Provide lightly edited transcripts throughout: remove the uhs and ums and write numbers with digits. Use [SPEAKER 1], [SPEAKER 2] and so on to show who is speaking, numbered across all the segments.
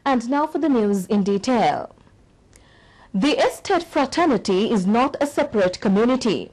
[SPEAKER 1] And now for the news in detail. The estate fraternity is not a separate community.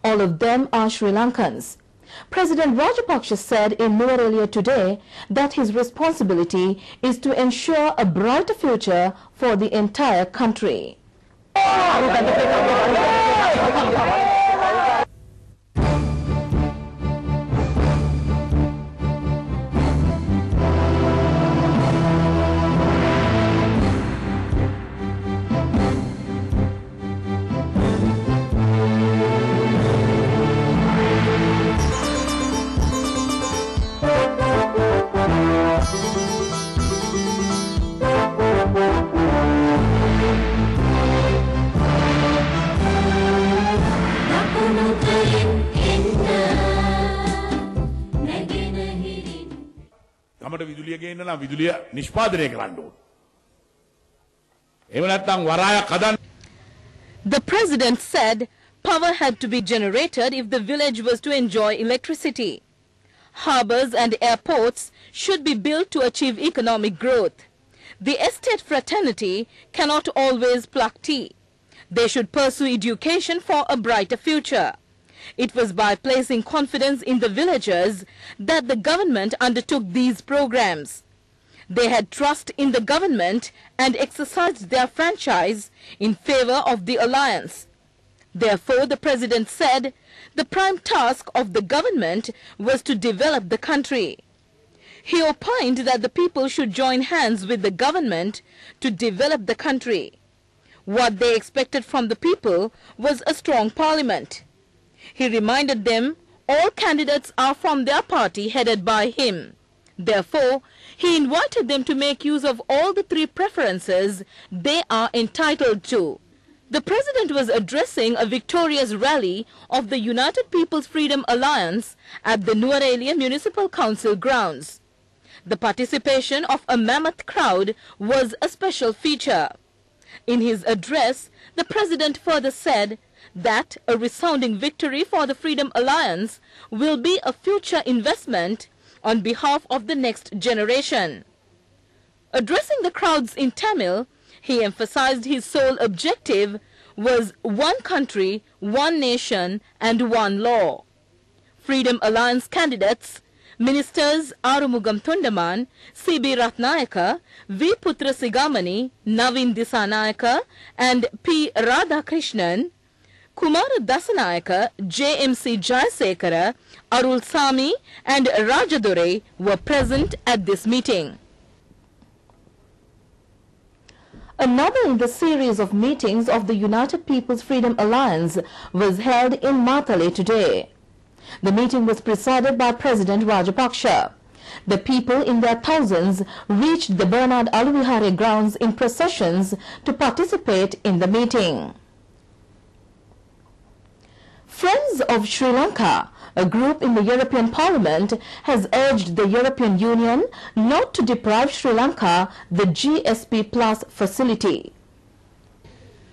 [SPEAKER 1] All of them are Sri Lankans. President Rajapaksa said in Nuwara today that his responsibility is to ensure a brighter future for the entire country.
[SPEAKER 2] අපට විදුලිය ගේන්න නම් විදුලිය නිෂ්පාදනය කරන්න ඕන. එහෙම නැත්නම් වරායක් හදන්න.
[SPEAKER 1] The president said power had to be generated if the village was to enjoy electricity. Harbors and airports should be built to achieve economic growth. The estate fraternity cannot always pluck tea. They should pursue education for a brighter future. It was by placing confidence in the villagers that the government undertook these programs. They had trust in the government and exercised their franchise in favor of the alliance. Therefore, the president said the prime task of the government was to develop the country. He opined that the people should join hands with the government to develop the country. What they expected from the people was a strong parliament. He reminded them all candidates are from their party headed by him. Therefore, he invited them to make use of all the three preferences they are entitled to. The president was addressing a victorious rally of the United People's Freedom Alliance at the Nuwara Municipal Council grounds. The participation of a mammoth crowd was a special feature. In his address, the president further said that a resounding victory for the Freedom Alliance will be a future investment on behalf of the next generation. Addressing the crowds in Tamil, he emphasized his sole objective was one country, one nation and one law. Freedom Alliance candidates, Ministers Arumugam Thundaman, C.B. Ratnayaka, V. Putra Sigamani, Navin Disanayaka and P. Radhakrishnan, Kumara Dasanayaka, J.M.C. Jayasekara, Arul Sami and Rajadore were present at this meeting. Another in the series of meetings of the United People's Freedom Alliance was held in Matale today. The meeting was presided by President Rajapaksa. The people in their thousands reached the Bernard Aluvihare grounds in processions to participate in the meeting. Friends of Sri Lanka, a group in the European Parliament, has urged the European Union not to deprive Sri Lanka the GSP Plus facility.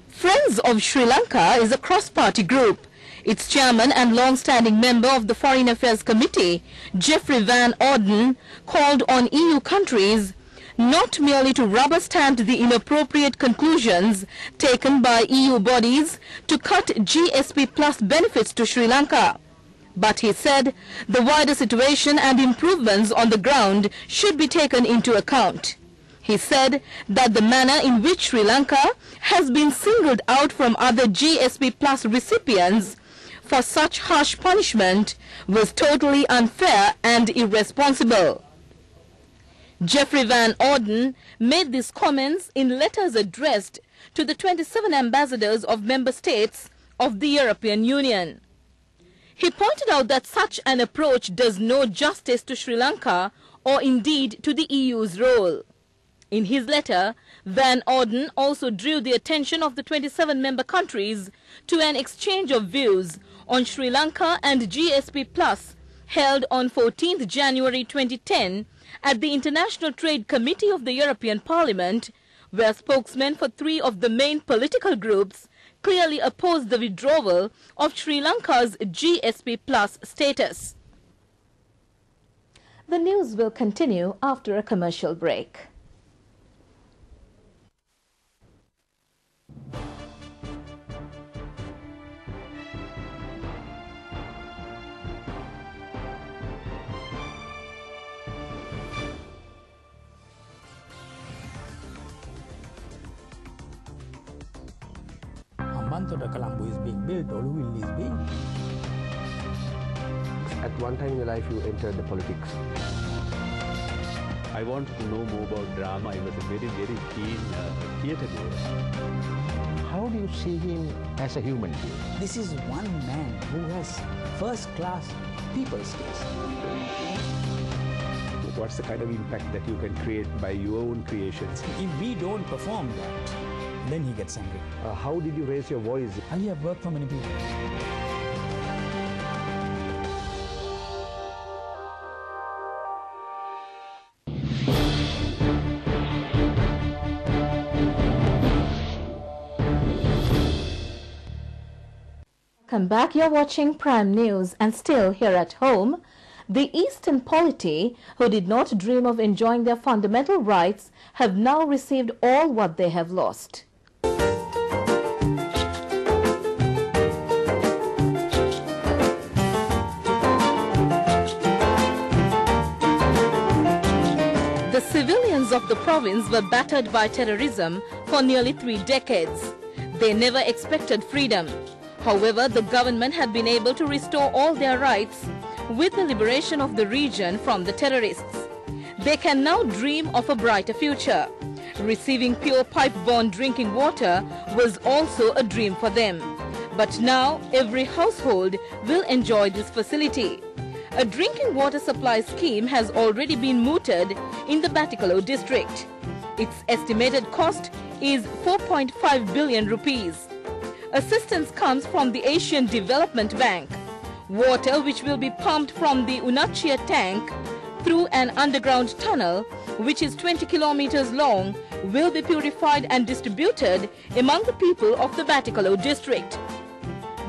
[SPEAKER 1] Friends of Sri Lanka is a cross-party group. Its chairman and long-standing member of the Foreign Affairs Committee, Geoffrey Van Orden, called on EU countries not merely to rubber-stamp the inappropriate conclusions taken by EU bodies to cut GSP Plus benefits to Sri Lanka. But he said the wider situation and improvements on the ground should be taken into account. He said that the manner in which Sri Lanka has been singled out from other GSP Plus recipients for such harsh punishment was totally unfair and irresponsible. Geoffrey Van Orden made these comments in letters addressed to the 27 ambassadors of member states of the European Union. He pointed out that such an approach does no justice to Sri Lanka or indeed to the EU's role. In his letter, Van Orden also drew the attention of the 27 member countries to an exchange of views on Sri Lanka and GSP Plus held on 14th January 2010 at the International Trade Committee of the European Parliament, where spokesmen for three of the main political groups clearly opposed the withdrawal of Sri Lanka's GSP Plus status. The news will continue after a commercial break.
[SPEAKER 3] Tota Colombo is being built, Oluwil is being.
[SPEAKER 4] At one time in your life, you entered the politics.
[SPEAKER 5] I wanted to know more about drama. I was a very, very keen theatre goer.
[SPEAKER 4] How do you see him as a human being?
[SPEAKER 3] This is one man who has first-class people's taste.
[SPEAKER 5] What's the kind of impact that you can create by your own creations?
[SPEAKER 3] If we don't perform that, then he gets angry.
[SPEAKER 4] How did you raise your voice?
[SPEAKER 3] Ali have worked for many people.
[SPEAKER 1] Welcome back. You're watching Prime News, and still here at home, the Eastern polity who did not dream of enjoying their fundamental rights have now received all what they have lost. The civilians of the province were battered by terrorism for nearly 3 decades. They never expected freedom. However, the government had been able to restore all their rights with the liberation of the region from the terrorists. They can now dream of a brighter future. Receiving pure pipe-borne drinking water was also a dream for them. But now every household will enjoy this facility. A drinking water supply scheme has already been mooted in the Batticaloa district. Its estimated cost is 4.5 billion rupees. Assistance comes from the Asian Development Bank. Water which will be pumped from the Unachia tank through an underground tunnel which is 20 kilometers long will be purified and distributed among the people of the Batticaloa district.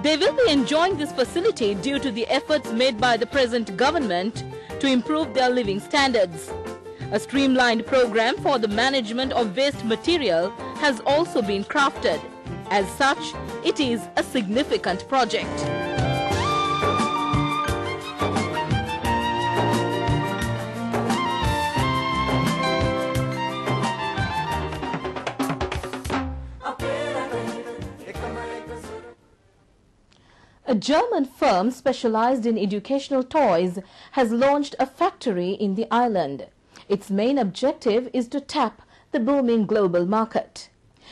[SPEAKER 1] They will be enjoying this facility due to the efforts made by the present government to improve their living standards. A streamlined program for the management of waste material has also been crafted. As such, it is a significant project. A German firm specialized in educational toys has launched a factory in the island. Its main objective is to tap the booming global market.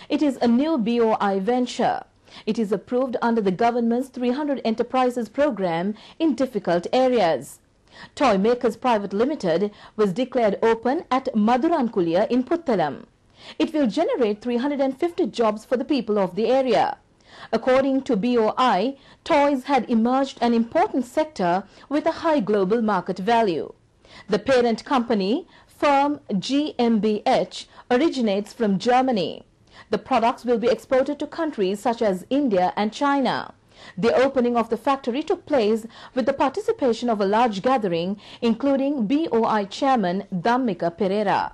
[SPEAKER 1] It is a new BOI venture. It is approved under the government's 300 Enterprises program in difficult areas. Toy Makers Private Limited was declared open at Madurankulya in Puttalam. It will generate 350 jobs for the people of the area. According to BOI, toys had emerged an important sector with a high global market value. The parent company, firm GmbH, originates from Germany. The products will be exported to countries such as India and China. The opening of the factory took place with the participation of a large gathering, including BOI chairman Dhammika Pereira.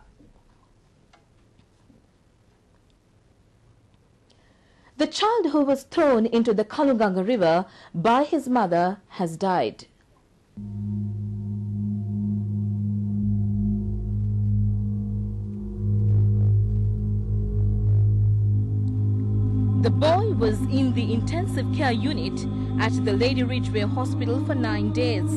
[SPEAKER 1] The child who was thrown into the Kaluganga River by his mother has died. The boy was in the intensive care unit at the Lady Ridgeway Hospital for 9 days.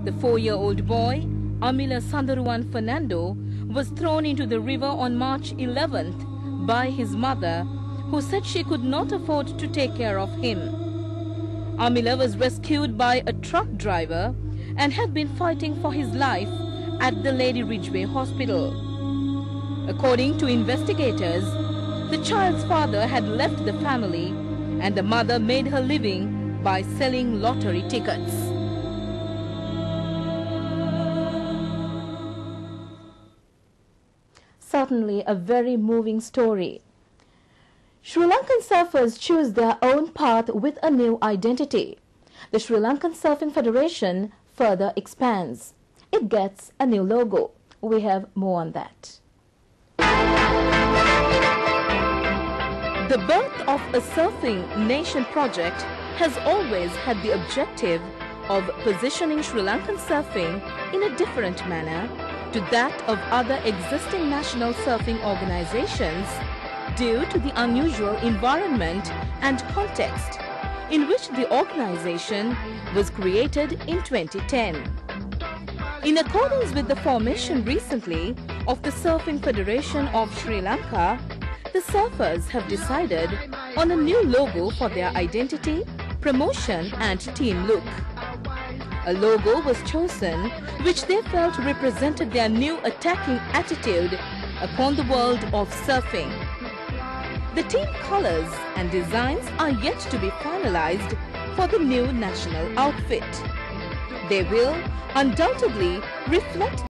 [SPEAKER 1] The 4-year-old boy, Amila Sandaruwan Fernando, was thrown into the river on March 11th by his mother, who said she could not afford to take care of him. Amila was rescued by a truck driver and had been fighting for his life at the Lady Ridgeway Hospital. According to investigators, the child's father had left the family and the mother made her living by selling lottery tickets. Certainly a very moving story. Sri Lankan surfers choose their own path with a new identity. The Sri Lankan Surfing Federation further expands. It gets a new logo. We have more on that. The birth of a Surfing Nation project has always had the objective of positioning Sri Lankan surfing in a different manner to that of other existing national surfing organizations, due to the unusual environment and context in which the organization was created in 2010. In accordance with the formation recently of the Surfing Federation of Sri Lanka, the surfers have decided on a new logo for their identity, promotion and team look. A logo was chosen which they felt represented their new attacking attitude upon the world of surfing. The team colors and designs are yet to be finalized for the new national outfit. They will undoubtedly reflect